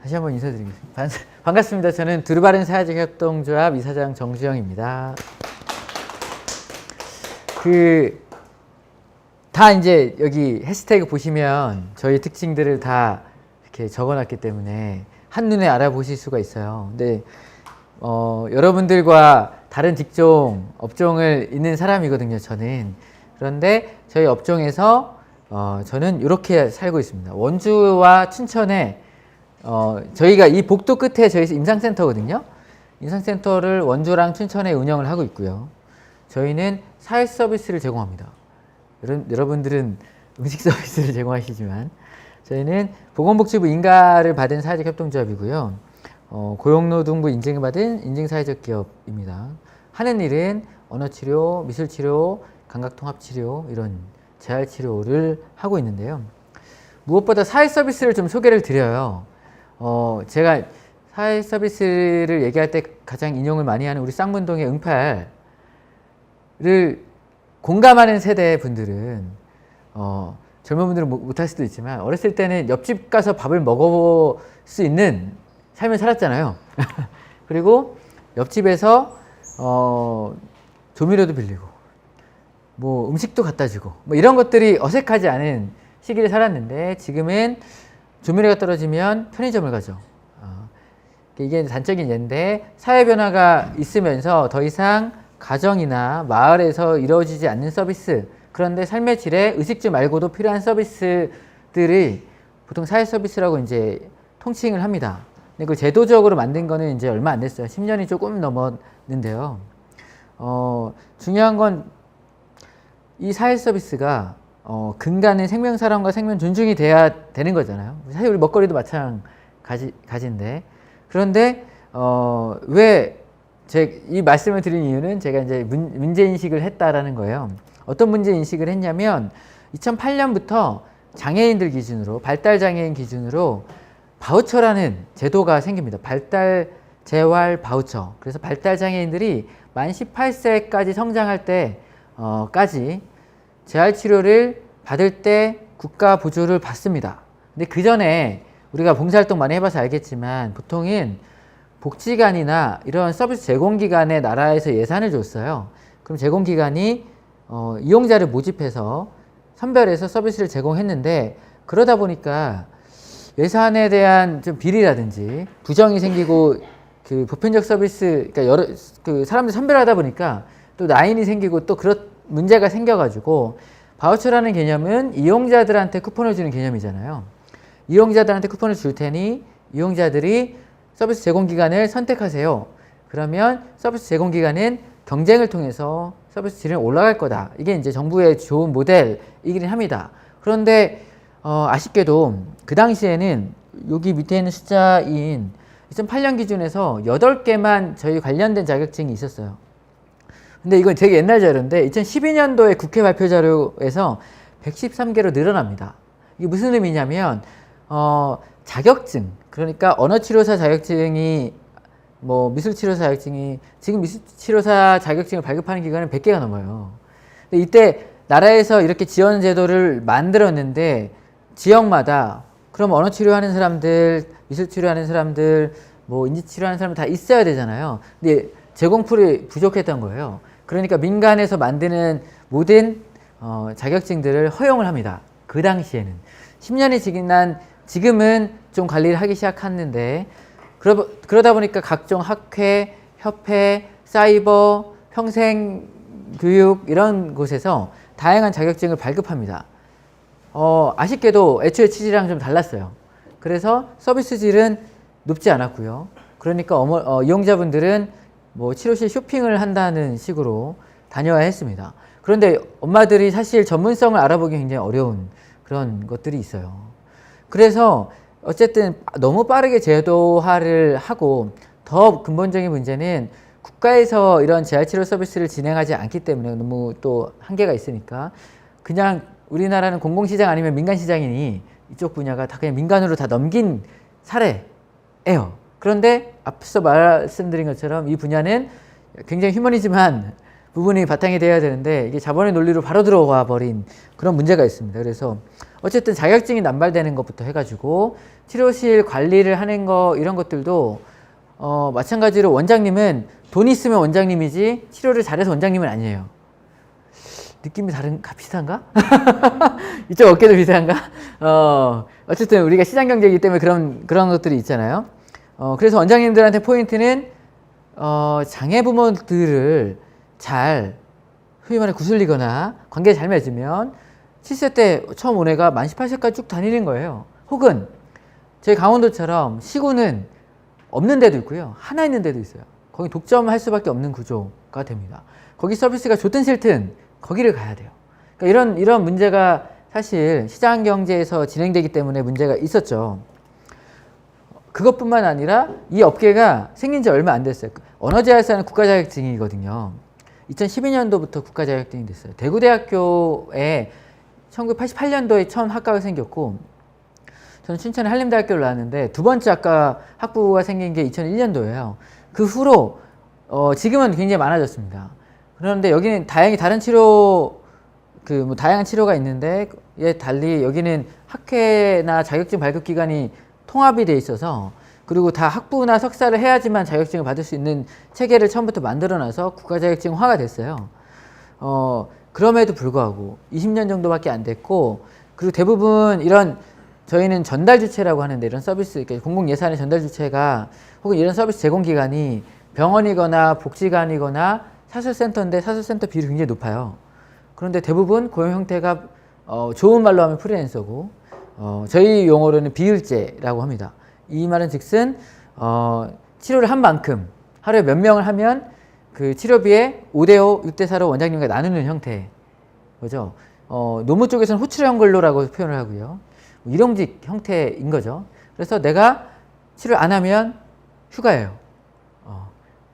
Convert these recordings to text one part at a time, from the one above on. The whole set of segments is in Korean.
다시 한번 인사드리겠습니다. 반갑습니다. 저는 두루바른 사회적 협동조합 이사장 정주영입니다. 다 이제 여기 해시태그 보시면 저희 특징들을 다 이렇게 적어놨기 때문에 한눈에 알아보실 수가 있어요. 근데 여러분들과 다른 직종, 업종을 있는 사람이거든요, 저는. 그런데 저희 업종에서 저는 이렇게 살고 있습니다. 원주와 춘천에 저희가 이 복도 끝에 저희 임상센터거든요. 임상센터를 원주랑 춘천에 운영을 하고 있고요. 저희는 사회 서비스를 제공합니다. 여러분들은 음식 서비스를 제공하시지만 저희는 보건복지부 인가를 받은 사회적 협동조합이고요. 고용노동부 인증을 받은 인증사회적 기업입니다. 하는 일은 언어치료, 미술치료, 감각통합치료 이런 재활치료를 하고 있는데요. 무엇보다 사회 서비스를 좀 소개를 드려요. 제가 사회 서비스를 얘기할 때 가장 인용을 많이 하는 우리 쌍문동의 응팔을 공감하는 세대 분들은 젊은 분들은 못할 수도 있지만 어렸을 때는 옆집 가서 밥을 먹어볼 수 있는 삶을 살았잖아요. 그리고 옆집에서 조미료도 빌리고 뭐 음식도 갖다 주고 뭐 이런 것들이 어색하지 않은 시기를 살았는데 지금은 조미료가 떨어지면 편의점을 가죠. 이게 단적인 예인데 사회 변화가 있으면서 더 이상 가정이나 마을에서 이루어지지 않는 서비스, 그런데 삶의 질에 의식주 말고도 필요한 서비스들이 보통 사회 서비스라고 이제 통칭을 합니다. 근데 그 제도적으로 만든 거는 이제 얼마 안 됐어요. 10년이 조금 넘었는데요. 중요한 건 이 사회 서비스가 근간은 생명사랑과 생명 존중이 돼야 되는 거잖아요. 사실 우리 먹거리도 마찬가지인데 그런데 왜 이 말씀을 드린 이유는 제가 이제 문제인식을 했다라는 거예요. 어떤 문제인식을 했냐면 2008년부터 장애인들 기준으로 발달장애인 기준으로 바우처라는 제도가 생깁니다. 발달 재활 바우처. 그래서 발달장애인들이 만 18세까지 성장할 때까지 재활치료를 받을 때 국가 부조를 받습니다. 근데 그 전에 우리가 봉사활동 많이 해봐서 알겠지만 보통은 복지관이나 이런 서비스 제공기관에 나라에서 예산을 줬어요. 그럼 제공기관이 이용자를 모집해서 선별해서 서비스를 제공했는데 그러다 보니까 예산에 대한 좀 비리라든지 부정이 생기고 그 보편적 서비스, 그러니까 사람들 선별하다 보니까 또 라인이 생기고 또 그런 문제가 생겨가지고 바우처라는 개념은 이용자들한테 쿠폰을 주는 개념이잖아요. 이용자들한테 쿠폰을 줄 테니 이용자들이 서비스 제공기관을 선택하세요. 그러면 서비스 제공기관은 경쟁을 통해서 서비스 질은 올라갈 거다. 이게 이제 정부의 좋은 모델이긴 합니다. 그런데 아쉽게도 그 당시에는 여기 밑에 있는 숫자인 2008년 기준에서 8개만 저희 관련된 자격증이 있었어요. 근데 이건 되게 옛날 자료인데 2012년도에 국회 발표 자료에서 113개로 늘어납니다. 이게 무슨 의미냐면 자격증, 그러니까 언어치료사 자격증이 뭐 미술치료사 자격증이 지금 미술치료사 자격증을 발급하는 기관은 100개가 넘어요. 근데 이때 나라에서 이렇게 지원 제도를 만들었는데 지역마다 그럼 언어치료하는 사람들, 미술치료하는 사람들, 뭐 인지치료하는 사람들 다 있어야 되잖아요. 근데 제공풀이 부족했던 거예요. 그러니까 민간에서 만드는 모든 자격증들을 허용을 합니다. 그 당시에는. 10년이 지난 지금은 좀 관리를 하기 시작했는데 그러다 보니까 각종 학회, 협회, 사이버, 평생교육 이런 곳에서 다양한 자격증을 발급합니다. 아쉽게도 애초에 취지랑 좀 달랐어요. 그래서 서비스 질은 높지 않았고요. 그러니까 이용자분들은 뭐 치료실 쇼핑을 한다는 식으로 다녀야 했습니다. 그런데 엄마들이 사실 전문성을 알아보기 굉장히 어려운 그런 것들이 있어요. 그래서 어쨌든 너무 빠르게 제도화를 하고 더 근본적인 문제는 국가에서 이런 재활치료 서비스를 진행하지 않기 때문에 너무 또 한계가 있으니까 그냥 우리나라는 공공시장 아니면 민간시장이니 이쪽 분야가 다 그냥 민간으로 다 넘긴 사례예요. 그런데 앞서 말씀드린 것처럼 이 분야는 굉장히 휴머니즘한 부분이 바탕이 돼야 되는데 이게 자본의 논리로 바로 들어와 버린 그런 문제가 있습니다. 그래서 어쨌든 자격증이 남발되는 것부터 해가지고 치료실 관리를 하는 거 이런 것들도 마찬가지로 원장님은 돈 있으면 원장님이지 치료를 잘해서 원장님은 아니에요. 느낌이 비슷한가? 이쪽 어깨도 비슷한가? 어쨌든 우리가 시장 경제이기 때문에 그런 것들이 있잖아요. 그래서 원장님들한테 포인트는 장애 부모들을 잘 소위 말해 구슬리거나 관계 잘 맺으면 7세 때 처음 온 애가 만 18세까지 쭉 다니는 거예요. 혹은 저희 강원도처럼 시구는 없는 데도 있고요. 하나 있는 데도 있어요. 거기 독점할 수밖에 없는 구조가 됩니다. 거기 서비스가 좋든 싫든 거기를 가야 돼요. 그러니까 이런 문제가 사실 시장 경제에서 진행되기 때문에 문제가 있었죠. 그것뿐만 아니라 이 업계가 생긴 지 얼마 안 됐어요. 언어재활사는 국가자격증이거든요. 2012년도부터 국가자격증이 됐어요. 대구대학교에 1988년도에 처음 학과가 생겼고, 저는 춘천에 한림대학교를 나왔는데 두 번째 학부가 생긴 게 2001년도예요. 그 후로 지금은 굉장히 많아졌습니다. 그런데 여기는 다행히 다른 치료 다양한 치료가 있는데 달리 여기는 학회나 자격증 발급 기관이 통합이 돼 있어서, 그리고 다 학부나 석사를 해야지만 자격증을 받을 수 있는 체계를 처음부터 만들어놔서 국가자격증화가 됐어요. 그럼에도 불구하고 20년 정도밖에 안 됐고, 그리고 대부분 저희는 전달 주체라고 하는데, 이런 서비스, 공공 예산의 전달 주체가 혹은 이런 서비스 제공 기관이 병원이거나 복지관이거나 사설센터인데 사설센터 비율이 굉장히 높아요. 그런데 대부분 고용 형태가 좋은 말로 하면 프리랜서고, 저희 용어로는 비율제라고 합니다. 이 말은 즉슨 치료를 한 만큼 하루에 몇 명을 하면 그 치료비에 5대5, 6대4로 원장님과 나누는 형태 거죠. 노무 쪽에서는 호출형 근로라고 표현을 하고요. 일용직 형태인 거죠. 그래서 내가 치료를 안 하면 휴가예요.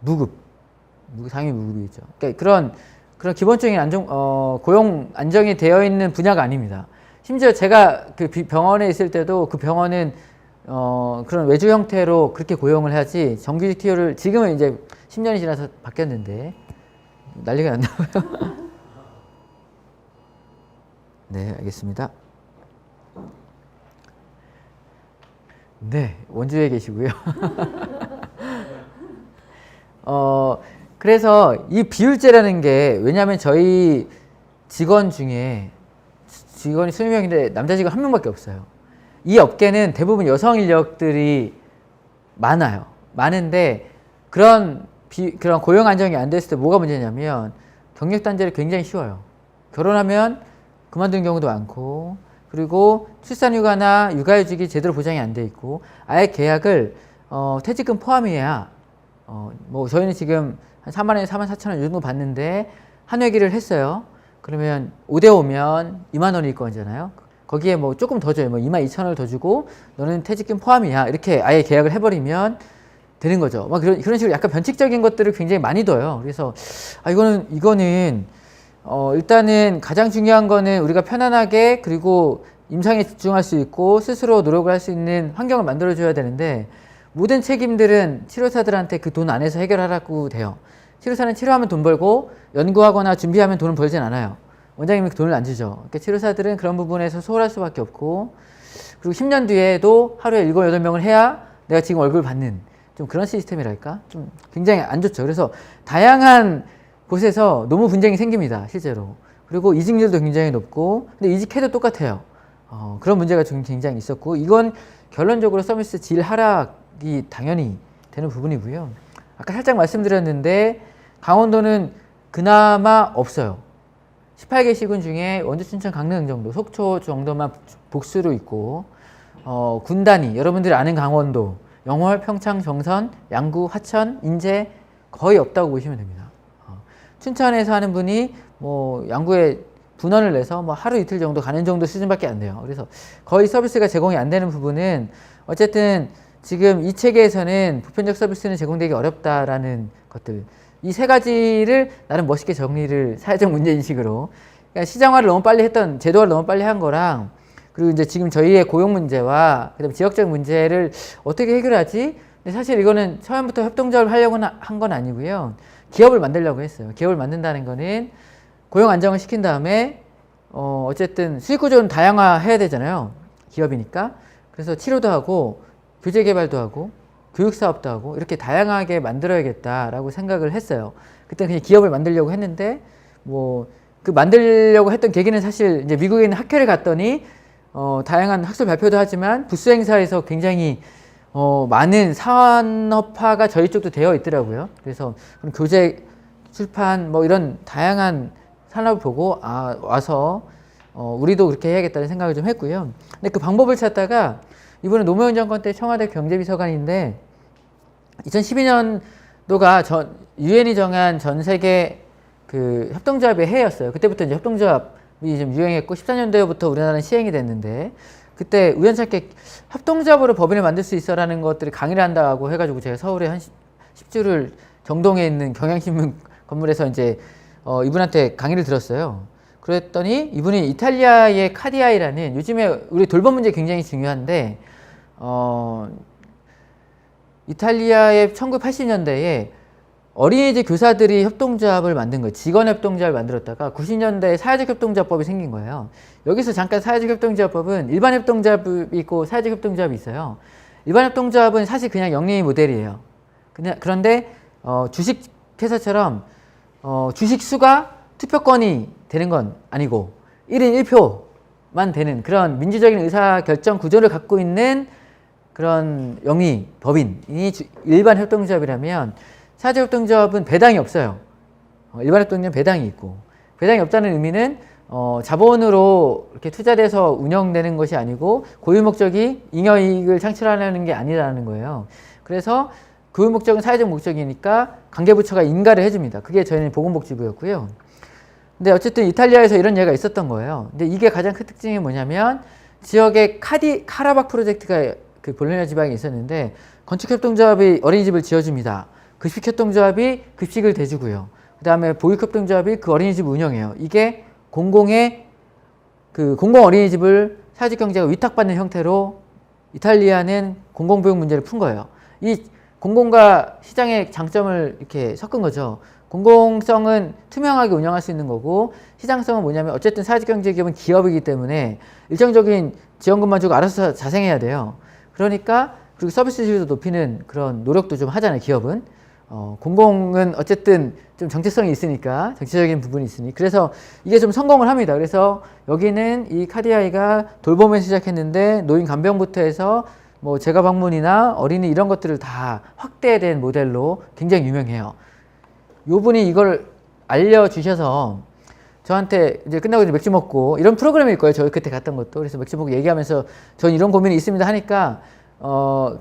무급, 당연히 무급이죠. 그러니까 그런 기본적인 고용 안정이 되어 있는 분야가 아닙니다. 심지어 제가 그 병원에 있을 때도 그 병원은 그런 외주 형태로 그렇게 고용을 해야지, 정규직 TO를 지금은 이제 10년이 지나서 바뀌었는데 난리가 났나고요. 네, 알겠습니다. 네, 원주에 계시고요. 그래서 이 비율제라는 게, 왜냐하면 저희 직원이 20명인데 남자 직원 1명밖에 없어요. 이 업계는 대부분 여성 인력들이 많은데 그런 고용 안정이 안 됐을 때 뭐가 문제냐면 경력 단절이 굉장히 쉬워요. 결혼하면 그만두는 경우도 많고, 그리고 출산휴가나 육아휴직이 제대로 보장이 안 돼 있고, 아예 계약을 퇴직금 포함이야. 저희는 지금 한 4만 원에 4만 4천 원 이 정도 받는데 한 회기를 했어요. 그러면 5대5면 2만 원일 거잖아요. 거기에 조금 더 줘요. 2만 2천 원을 더 주고 너는 퇴직금 포함이야. 이렇게 아예 계약을 해버리면 되는 거죠. 그런 식으로 약간 변칙적인 것들을 굉장히 많이 둬요. 그래서 이거는 일단은 가장 중요한 거는 우리가 편안하게, 그리고 임상에 집중할 수 있고 스스로 노력을 할 수 있는 환경을 만들어줘야 되는데, 모든 책임들은 치료사들한테 그 돈 안에서 해결하라고 돼요. 치료사는 치료하면 돈 벌고 연구하거나 준비하면 돈을 벌진 않아요. 원장님이 그 돈을 안 주죠. 그러니까 치료사들은 그런 부분에서 소홀할 수밖에 없고, 그리고 10년 뒤에도 하루에 7, 8명을 해야 내가 지금 월급을 받는 좀 그런 시스템이랄까? 좀 굉장히 안 좋죠. 그래서 다양한 곳에서 너무 분쟁이 생깁니다, 실제로. 그리고 이직률도 굉장히 높고, 근데 이직해도 똑같아요. 그런 문제가 좀 굉장히 있었고, 이건 결론적으로 서비스 질 하락이 당연히 되는 부분이고요. 아까 살짝 말씀드렸는데 강원도는 그나마 없어요. 18개 시군 중에 원주, 춘천, 강릉 정도, 속초 정도만 복수로 있고, 군 단위, 여러분들이 아는 강원도, 영월, 평창, 정선, 양구, 하천, 인제 거의 없다고 보시면 됩니다. 춘천에서 하는 분이 양구에 분원을 내서 하루 이틀 정도 가는 정도 수준밖에 안 돼요. 그래서 거의 서비스가 제공이 안 되는 부분은, 어쨌든 지금 이 체계에서는 보편적 서비스는 제공되기 어렵다라는 것들, 이 세 가지를 나름 멋있게 정리를, 사회적 문제인식으로, 그러니까 시장화를 너무 빨리 했던, 제도화를 너무 빨리 한 거랑, 그리고 이제 지금 저희의 고용 문제와 그다음에 지역적 문제를 어떻게 해결하지? 근데 사실 이거는 처음부터 협동조합을 하려고 한 건 아니고요. 기업을 만들려고 했어요. 기업을 만든다는 거는 고용 안정을 시킨 다음에 어쨌든 수익 구조는 다양화해야 되잖아요. 기업이니까. 그래서 치료도 하고 교재 개발도 하고 교육 사업도 하고 이렇게 다양하게 만들어야겠다라고 생각을 했어요. 그때 그냥 기업을 만들려고 했는데 뭐 그 만들려고 했던 계기는 사실 이제 미국에 있는 학회를 갔더니 다양한 학술 발표도 하지만 부스 행사에서 굉장히 많은 산업화가 저희 쪽도 되어 있더라고요. 그래서 교재, 출판 뭐 이런 다양한 산업을 보고 와서 우리도 그렇게 해야겠다는 생각을 좀 했고요. 근데 그 방법을 찾다가 이번에 노무현 정권 때 청와대 경제비서관인데 2012년도가 유엔이 정한 전 세계 그 협동조합의 해였어요. 그때부터 이제 협동조합이 좀 유행했고 14년도부터 우리나라는 시행이 됐는데 그때 우연찮게 협동조합으로 법인을 만들 수 있어라는 것들을 강의를 한다고 해가지고 제가 서울에 한 10주를 정동에 있는 경향신문 건물에서 이제 이분한테 강의를 들었어요. 그랬더니 이분이 이탈리아의 카디아이라는 요즘에 우리 돌봄 문제 굉장히 중요한데 이탈리아의 1980년대에 어린이집 교사들이 협동조합을 만든 거예요. 직원협동조합을 만들었다가 90년대에 사회적협동조합법이 생긴 거예요. 여기서 잠깐 사회적협동조합법은 일반협동조합이 있고 사회적협동조합이 있어요. 일반협동조합은 사실 그냥 영리 모델이에요. 그런데 주식회사처럼 주식 수가 투표권이 되는 건 아니고 1인 1표만 되는 그런 민주적인 의사결정 구조를 갖고 있는 그런 영리 법인이 일반 협동조합이라면 사회적협동조합은 배당이 없어요. 일반 협동조합은 배당이 있고 배당이 없다는 의미는 자본으로 이렇게 투자돼서 운영되는 것이 아니고 고유 목적이 잉여이익을 창출하려는 게 아니라는 거예요. 그래서 고유 목적은 사회적 목적이니까 관계부처가 인가를 해줍니다. 그게 저희는 보건복지부였고요. 근데 어쨌든 이탈리아에서 이런 예가 있었던 거예요. 근데 이게 가장 큰 특징이 뭐냐면 지역에 카라박 프로젝트가 그 볼로냐 지방에 있었는데 건축협동조합이 어린이집을 지어줍니다. 급식협동조합이 급식을 대주고요. 그 다음에 보육협동조합이 그 어린이집을 운영해요. 이게 공공 어린이집을 사회적경제가 위탁받는 형태로 이탈리아는 공공보육 문제를 푼 거예요. 이 공공과 시장의 장점을 이렇게 섞은 거죠. 공공성은 투명하게 운영할 수 있는 거고 시장성은 뭐냐면 어쨌든 사회적경제기업은 기업이기 때문에 일정적인 지원금만 주고 알아서 자생해야 돼요. 그러니까 그리고 서비스 질도 높이는 그런 노력도 좀 하잖아요. 기업은. 공공은 어쨌든 좀 정체성이 있으니까 정치적인 부분이 있으니 그래서 이게 좀 성공을 합니다. 그래서 여기는 이 카디아이가 돌봄을 시작했는데 노인 간병부터 해서 뭐 재가 방문이나 어린이 이런 것들을 다 확대된 모델로 굉장히 유명해요. 요 분이 이걸 알려주셔서 저한테 이제 끝나고 이제 맥주 먹고 이런 프로그램일 거예요. 저 그때 갔던 것도. 그래서 맥주 먹고 얘기하면서 전 이런 고민이 있습니다 하니까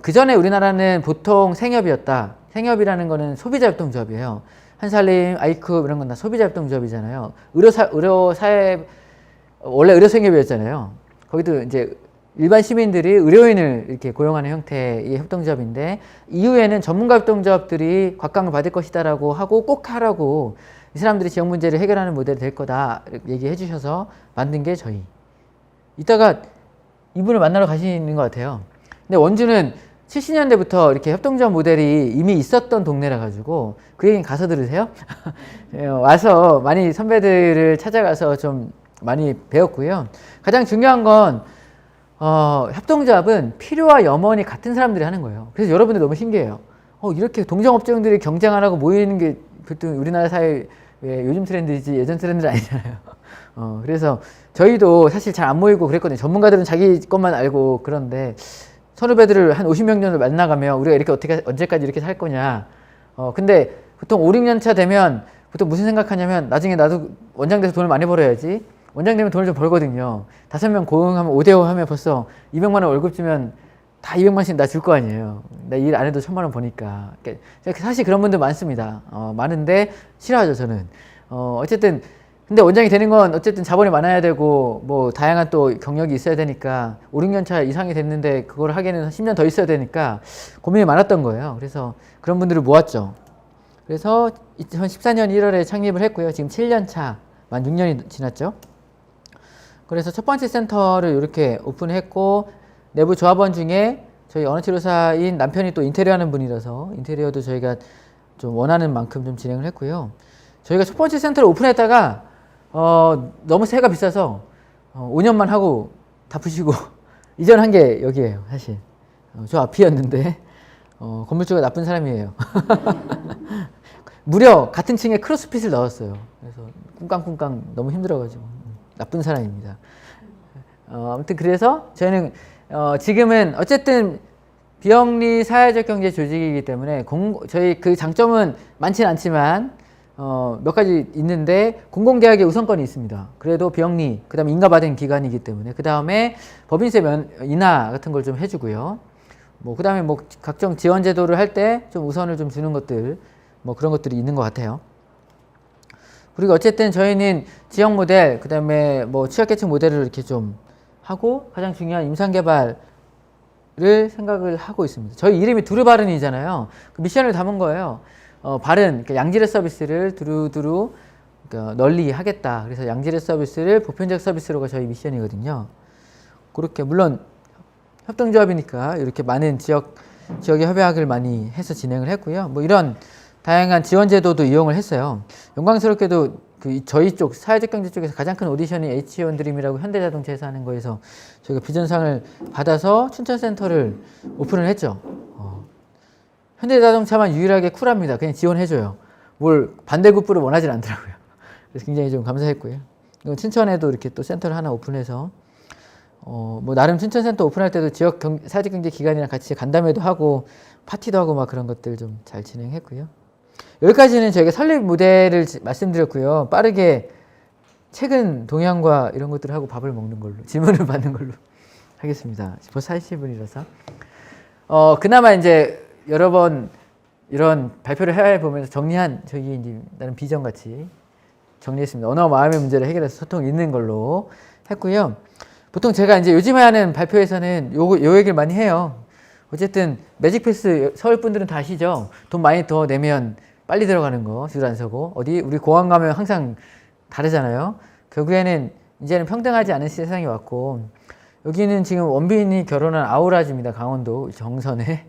그 전에 우리나라는 보통 생협이었다. 생협이라는 거는 소비자협동조합이에요. 한살림, 아이큐 이런 건 다 소비자협동조합이잖아요. 의료사회 원래 의료생협이었잖아요. 거기도 이제 일반 시민들이 의료인을 이렇게 고용하는 형태의 협동조합인데 이후에는 전문가협동조합들이 곽강을 받을 것이다라고 하고 꼭 하라고 이 사람들이 지역 문제를 해결하는 모델이 될 거다 얘기해 주셔서 만든 게 저희. 이따가 이분을 만나러 가시는 것 같아요. 근데 원주는 70년대부터 이렇게 협동조합 모델이 이미 있었던 동네라 가지고 그 얘기는 가서 들으세요. 와서 많이 선배들을 찾아가서 좀 많이 배웠고요. 가장 중요한 건 협동조합은 필요와 염원이 같은 사람들이 하는 거예요. 그래서 여러분들 너무 신기해요. 이렇게 동종업종들이 경쟁 안 하고 모이는 게 보통 우리나라 사회 요즘 트렌드이지 예전 트렌드는 아니잖아요. 그래서 저희도 사실 잘 안 모이고 그랬거든요. 전문가들은 자기 것만 알고 그런데 선후배들을 한 50명 정도 만나가면 우리가 이렇게 언제까지 이렇게 살 거냐. 근데 보통 5, 6년 차 되면 보통 무슨 생각하냐면 나중에 나도 원장 돼서 돈을 많이 벌어야지. 원장 되면 돈을 좀 벌거든요. 5명 고용하면 5대5 하면 벌써 200만 원 월급 주면 다 200만씩 나 줄 거 아니에요. 나 일 안 해도 1000만 원 버니까. 사실 그런 분들 많습니다. 많은데 싫어하죠, 저는. 어쨌든 근데 원장이 되는 건 어쨌든 자본이 많아야 되고 뭐 다양한 또 경력이 있어야 되니까 5, 6년 차 이상이 됐는데 그걸 하기에는 10년 더 있어야 되니까 고민이 많았던 거예요. 그래서 그런 분들을 모았죠. 그래서 2014년 1월에 창립을 했고요. 지금 7년 차, 만 6년이 지났죠. 그래서 첫 번째 센터를 이렇게 오픈했고 내부 조합원 중에 저희 언어치료사인 남편이 또 인테리어 하는 분이라서 인테리어도 저희가 좀 원하는 만큼 좀 진행을 했고요. 저희가 첫 번째 센터를 오픈했다가 너무 세가 비싸서 5년만 하고 다 부시고 이전한 게 여기예요, 사실. 저 앞이었는데 건물주가 나쁜 사람이에요. 무려 같은 층에 크로스핏을 넣었어요. 그래서 꿍깡꿍깡 너무 힘들어가지고 나쁜 사람입니다. 아무튼 그래서 저희는 지금은 어쨌든 비영리 사회적 경제 조직이기 때문에 저희 그 장점은 많지는 않지만 몇 가지 있는데 공공계약의 우선권이 있습니다. 그래도 비영리, 그 다음에 인가받은 기관이기 때문에 그 다음에 법인세 인하 같은 걸 좀 해주고요. 뭐 그 다음에 뭐 각종 지원 제도를 할 때 좀 우선을 좀 주는 것들, 뭐 그런 것들이 있는 것 같아요. 그리고 어쨌든 저희는 지역 모델, 그 다음에 뭐 취약계층 모델을 이렇게 좀 하고 가장 중요한 임상개발을 생각을 하고 있습니다. 저희 이름이 두루바른이잖아요. 그 미션을 담은 거예요. 바른, 그러니까 양질의 서비스를 두루두루 그러니까 널리 하겠다. 그래서 양질의 서비스를 보편적 서비스로가 저희 미션이거든요. 그렇게 물론 협동조합이니까 이렇게 많은 지역의 협약을 많이 해서 진행을 했고요. 뭐 이런 다양한 지원 제도도 이용을 했어요. 영광스럽게도 저희 쪽 사회적 경제 쪽에서 가장 큰 오디션이 H1 드림이라고 현대자동차에서 하는 거에서 저희가 비전상을 받아서 춘천센터를 오픈을 했죠. 현대자동차만 유일하게 쿨합니다. 그냥 지원해줘요. 뭘 반대급부를 원하진 않더라고요. 그래서 굉장히 좀 감사했고요. 춘천에도 이렇게 또 센터를 하나 오픈해서 뭐 나름 춘천센터 오픈할 때도 지역 사회적 경제 기관이랑 같이 간담회도 하고 파티도 하고 막 그런 것들 좀 잘 진행했고요. 여기까지는 저희가 설립 모델을 말씀드렸고요. 빠르게 최근 동향과 이런 것들을 하고 밥을 먹는 걸로, 질문을 받는 걸로 하겠습니다. 벌써 40분이라서. 그나마 이제 여러 번 이런 발표를 해보면서 정리한 저희 이제 나름 비전같이 정리했습니다. 언어 마음의 문제를 해결해서 소통 있는 걸로 했고요. 보통 제가 이제 요즘에 하는 발표에서는 요 얘기를 많이 해요. 어쨌든 매직패스 서울 분들은 다 아시죠? 돈 많이 더 내면 빨리 들어가는 거, 줄 안 서고. 어디 우리 공항 가면 항상 다르잖아요. 결국에는 이제는 평등하지 않은 세상이 왔고, 여기는 지금 원빈이 결혼한 아우라지입니다. 강원도 정선에.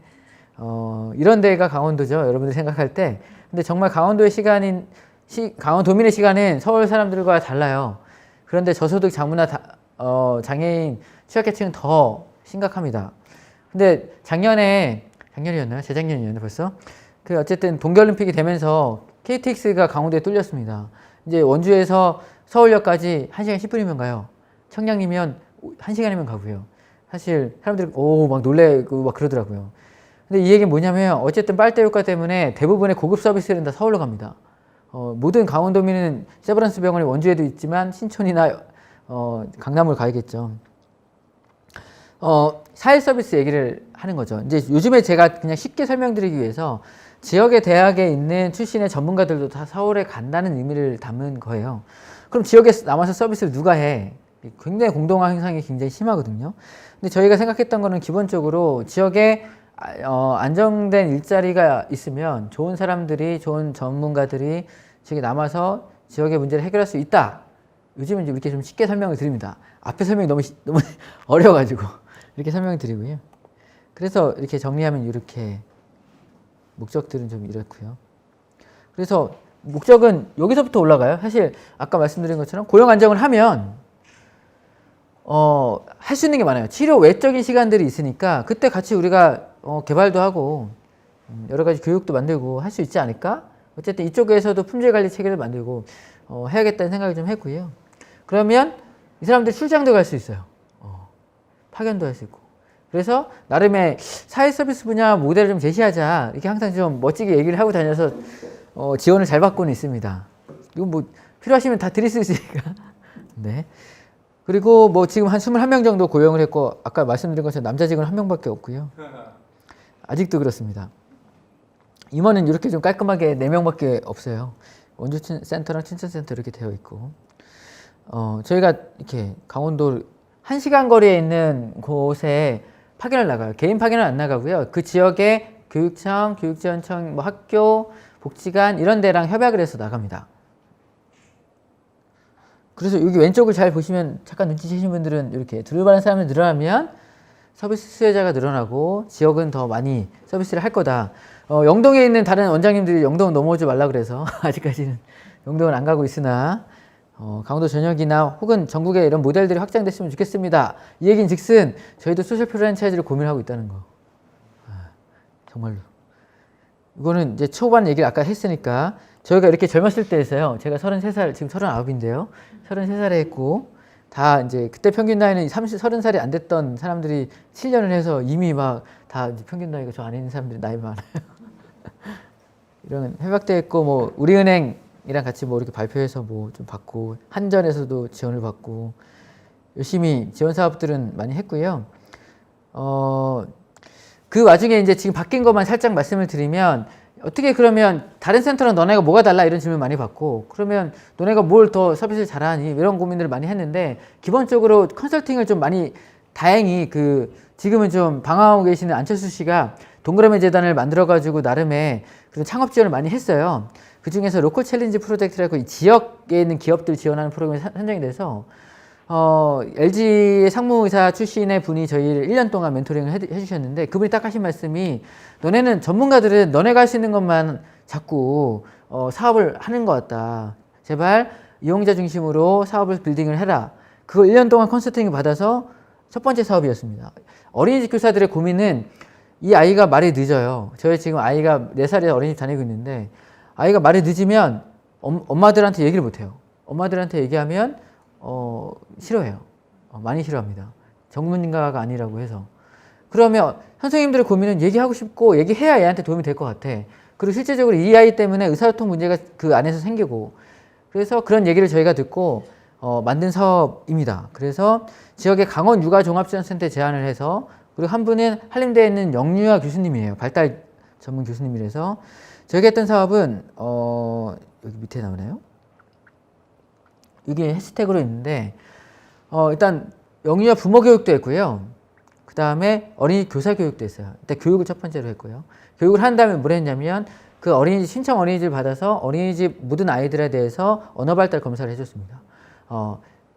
이런 데가 강원도죠. 여러분들 생각할 때. 근데 정말 강원도의 강원도민의 시간은 서울 사람들과 달라요. 그런데 저소득 자문화 장애인 취약계층은 더 심각합니다. 근데 작년이었나요? 재작년이었나요, 벌써? 어쨌든 동계올림픽이 되면서 KTX가 강원도에 뚫렸습니다. 이제 원주에서 서울역까지 1시간 10분이면 가요. 청량이면 1시간이면 가고요. 사실 사람들이 막 놀래고 막 그러더라고요. 근데 이 얘기는 뭐냐면 어쨌든 빨대효과 때문에 대부분의 고급 서비스는 다 서울로 갑니다. 모든 강원도민은 세브란스 병원이 원주에도 있지만 신촌이나 강남으로 가야겠죠. 사회 서비스 얘기를 하는 거죠. 이제 요즘에 제가 그냥 쉽게 설명드리기 위해서 지역의 대학에 있는 출신의 전문가들도 다 서울에 간다는 의미를 담은 거예요. 그럼 지역에 남아서 서비스를 누가 해? 굉장히 공동화 현상이 굉장히 심하거든요. 근데 저희가 생각했던 거는 기본적으로 지역에 안정된 일자리가 있으면 좋은 사람들이, 좋은 전문가들이 지역에 남아서 지역의 문제를 해결할 수 있다. 요즘은 이렇게 좀 쉽게 설명을 드립니다. 앞에 설명이 너무 어려워가지고 이렇게 설명을 드리고요. 그래서 이렇게 정리하면 이렇게 목적들은 좀 이렇고요. 그래서 목적은 여기서부터 올라가요. 사실 아까 말씀드린 것처럼 고용 안정을 하면 할 수 있는 게 많아요. 치료 외적인 시간들이 있으니까 그때 같이 우리가 개발도 하고 여러 가지 교육도 만들고 할 수 있지 않을까? 어쨌든 이쪽에서도 품질 관리 체계를 만들고 해야겠다는 생각을 좀 했고요. 그러면 이 사람들 출장도 갈 수 있어요. 파견도 할 수 있고. 그래서 나름의 사회 서비스 분야 모델을 좀 제시하자. 이렇게 항상 좀 멋지게 얘기를 하고 다녀서 지원을 잘 받고는 있습니다. 이거 뭐 필요하시면 다 드릴 수 있으니까. 네. 그리고 뭐 지금 한 21명 정도 고용을 했고 아까 말씀드린 것처럼 남자 직원 1명밖에 없고요. 아직도 그렇습니다. 임원은 이렇게 좀 깔끔하게 4명밖에 없어요. 원주센터랑 춘천센터 이렇게 되어 있고 저희가 이렇게 강원도 1시간 거리에 있는 곳에 파견을 나가요. 개인 파견은 안 나가고요. 그 지역에 교육청, 교육지원청, 뭐 학교, 복지관 이런 데랑 협약을 해서 나갑니다. 그래서 여기 왼쪽을 잘 보시면 잠깐 눈치채신 분들은 이렇게 두루바른 사람이 늘어나면 서비스 수혜자가 늘어나고 지역은 더 많이 서비스를 할 거다. 영동에 있는 다른 원장님들이 영동은 넘어오지 말라 그래서 아직까지는 영동은 안 가고 있으나 강원도 전역이나 혹은 전국에 이런 모델들이 확장됐으면 좋겠습니다. 이 얘기는 즉슨 저희도 소셜 프랜차이즈를 고민하고 있다는 거. 정말로. 이거는 이제 초반 얘기를 아까 했으니까 저희가 이렇게 젊었을 때에서요. 제가 33살, 지금 39인데요. 33살에 했고 다 이제 그때 평균 나이는 30살이 안 됐던 사람들이 7년을 해서 이미 막 다 평균 나이가 저 안에 있는 사람들이 나이 많아요. 이런 해박돼 있고 뭐 우리은행이랑 같이 뭐 이렇게 발표해서 뭐 좀 받고 한전에서도 지원을 받고 열심히 지원 사업들은 많이 했고요. 그 와중에 이제 지금 바뀐 것만 살짝 말씀을 드리면 어떻게 그러면 다른 센터랑 너네가 뭐가 달라 이런 질문 많이 받고 그러면 너네가 뭘 더 서비스를 잘하니 이런 고민들을 많이 했는데 기본적으로 컨설팅을 좀 많이 다행히 지금은 좀 방황하고 계시는 안철수 씨가 동그라미 재단을 만들어 가지고 나름의 그런 창업 지원을 많이 했어요. 그 중에서 로컬 챌린지 프로젝트라고 이 지역에 있는 기업들 지원하는 프로그램이 선정이 돼서 LG의 상무이사 출신의 분이 저희를 1년 동안 멘토링을 해주셨는데 그분이 딱 하신 말씀이 너네는 전문가들은 너네가 할 수 있는 것만 자꾸 사업을 하는 것 같다. 제발 이용자 중심으로 사업을 빌딩을 해라. 그걸 1년 동안 컨설팅을 받아서 첫 번째 사업이었습니다. 어린이집 교사들의 고민은 이 아이가 말이 늦어요. 저희 지금 아이가 4살에 어린이집 다니고 있는데 아이가 말이 늦으면 엄마들한테 얘기를 못해요. 엄마들한테 얘기하면 싫어해요. 많이 싫어합니다. 전문가가 아니라고 해서. 그러면 선생님들의 고민은 얘기하고 싶고 얘기해야 얘한테 도움이 될 것 같아. 그리고 실제적으로 이 아이 때문에 의사소통 문제가 그 안에서 생기고 그래서 그런 얘기를 저희가 듣고 만든 사업입니다. 그래서 지역의 강원 육아종합지원센터에 제안을 해서 그리고 한 분은 한림대에 있는 영유아 교수님이에요. 발달 전문 교수님이라서 저희가 했던 사업은 여기 밑에 나오나요? 이게 해시태그로 있는데 일단 영유아 부모 교육도 했고요. 그 다음에 어린이 교사 교육도 했어요. 일단 교육을 첫 번째로 했고요. 교육을 한 다음에 뭘 했냐면 그 어린이집 신청 어린이집을 받아서 어린이집 모든 아이들에 대해서 언어 발달 검사를 해줬습니다.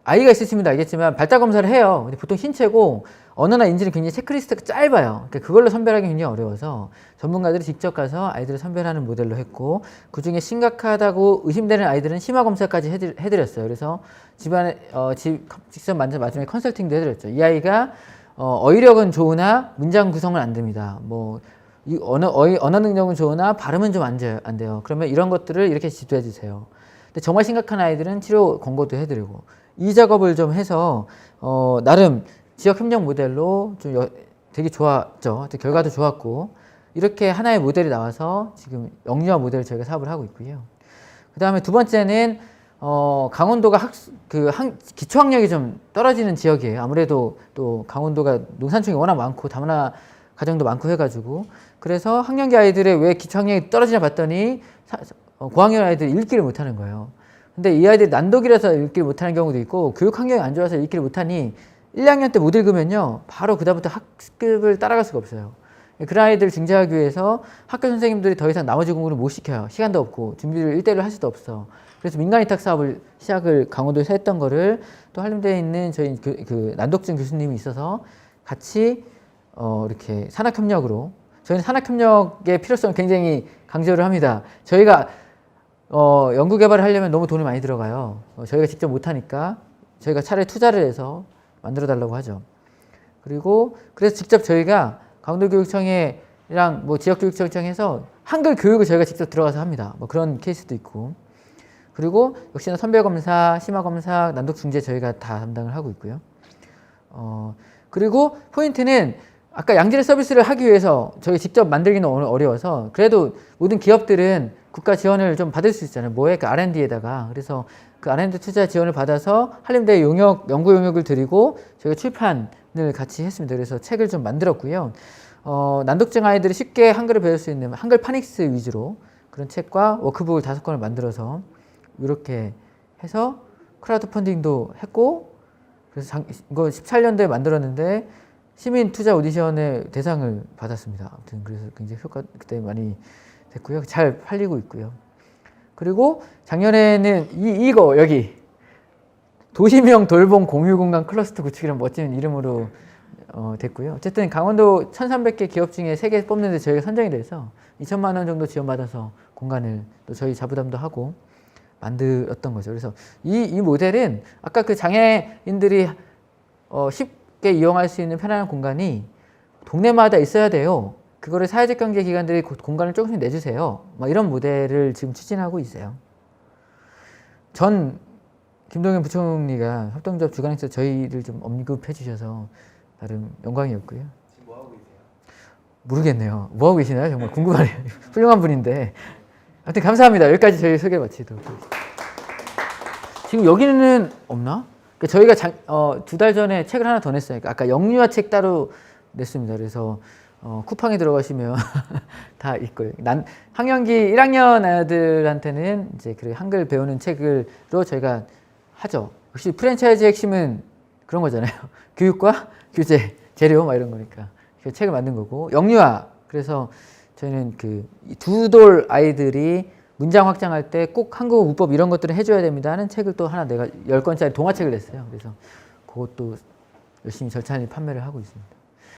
아이가 있으시면 알겠지만 발달 검사를 해요. 근데 보통 신체고 언어나 인지는 굉장히 체크리스트가 짧아요. 그러니까 그걸로 선별하기 굉장히 어려워서 전문가들이 직접 가서 아이들을 선별하는 모델로 했고 그 중에 심각하다고 의심되는 아이들은 심화 검사까지 해드렸어요. 그래서 집안에 직접 마지막에 컨설팅도 해드렸죠. 이 아이가 어휘력은 좋으나 문장 구성은 안 됩니다. 뭐 이 언어 능력은 좋으나 발음은 좀 안 돼요. 그러면 이런 것들을 이렇게 지도해 주세요. 근데 정말 심각한 아이들은 치료 권고도 해드리고 이 작업을 좀 해서 나름 지역 협력 모델로 좀 되게 좋았죠. 결과도 좋았고 이렇게 하나의 모델이 나와서 지금 영유아 모델을 저희가 사업을 하고 있고요. 그 다음에 두 번째는 강원도가 기초학력이 좀 떨어지는 지역이에요. 아무래도 또 강원도가 농산촌이 워낙 많고 다문화 가정도 많고 해가지고 그래서 학령기 아이들의 왜 기초학력이 떨어지냐 봤더니 고학년 아이들이 읽기를 못하는 거예요. 근데 이 아이들이 난독이라서 읽기를 못하는 경우도 있고 교육 환경이 안 좋아서 읽기를 못하니 1학년 때 못 읽으면요 바로 그다음부터 학습을 따라갈 수가 없어요. 그런 아이들을 징자하기 위해서 학교 선생님들이 더 이상 나머지 공부를 못 시켜요. 시간도 없고 준비를 1대1로 할 수도 없어. 그래서 민간위탁 사업을 시작을 강원도에서 했던 거를 또 한림대에 있는 저희 그 난독증 교수님이 있어서 같이 이렇게 산학협력으로 저희는 산학협력의 필요성을 굉장히 강조를 합니다. 저희가 연구개발을 하려면 너무 돈이 많이 들어가요. 저희가 직접 못하니까 저희가 차라리 투자를 해서 만들어 달라고 하죠. 그리고 그래서 직접 저희가 강원도교육청이랑 뭐 지역교육청에서 한글 교육을 저희가 직접 들어가서 합니다. 뭐 그런 케이스도 있고. 그리고 역시나 선별검사, 심화검사, 난독중재 저희가 다 담당을 하고 있고요. 그리고 포인트는 아까 양질의 서비스를 하기 위해서 저희 직접 만들기는 어려워서 그래도 모든 기업들은 국가 지원을 좀 받을 수 있잖아요. 뭐에? 그 R&D에다가. 그래서 그 R&D 투자 지원을 받아서 한림대 연구 용역을 드리고 저희가 출판을 같이 했습니다. 그래서 책을 좀 만들었고요. 난독증 아이들이 쉽게 한글을 배울 수 있는 한글 파닉스 위주로 그런 책과 워크북을 5권을 만들어서 이렇게 해서 크라우드 펀딩도 했고 그래서 이거 14년도에 만들었는데 시민 투자 오디션의 대상을 받았습니다. 아무튼 그래서 굉장히 효과 그때 많이 됐고요. 잘 팔리고 있고요. 그리고 작년에는 이거 여기 도시명 돌봄 공유공간 클러스터 구축이라는 멋진 이름으로 됐고요. 어쨌든 강원도 1,300개 기업 중에 3개 뽑는데 저희가 선정이 돼서 2천만 원 정도 지원받아서 공간을 또 저희 자부담도 하고 만들었던 거죠. 그래서 이 모델은 아까 그 장애인들이 쉽게 이용할 수 있는 편안한 공간이 동네마다 있어야 돼요. 그거를 사회적 경제 기관들이 공간을 조금씩 내주세요. 막 이런 모델을 지금 추진하고 있어요. 전 김동연 부총리가 협동조합 주관에서 저희를 좀 언급해 주셔서 나름 영광이었고요. 지금 뭐 하고 계세요? 모르겠네요. 뭐 하고 계시나요? 정말 궁금하네요. 훌륭한 분인데. 아무튼 감사합니다. 여기까지 저희 소개 마치도록 하겠습니다. 지금 여기는 없나? 그러니까 저희가 2달 전에 책을 하나 더 냈어요. 아까 영유아 책 따로 냈습니다. 그래서 쿠팡에 들어가시면 다 있고요. 학년기 1학년 아이들한테는 이제 그 한글 배우는 책으로 저희가 하죠. 역시 프랜차이즈의 핵심은 그런 거잖아요. 교육과 교재, 재료 막 이런 거니까 그 책을 만든 거고 영유아 그래서 저희는 그 두 돌 아이들이 문장 확장할 때 꼭 한국어 문법 이런 것들을 해줘야 됩니다 하는 책을 또 하나 내가 10권짜리 동화책을 냈어요. 그래서 그것도 열심히 절찬리 판매를 하고 있습니다.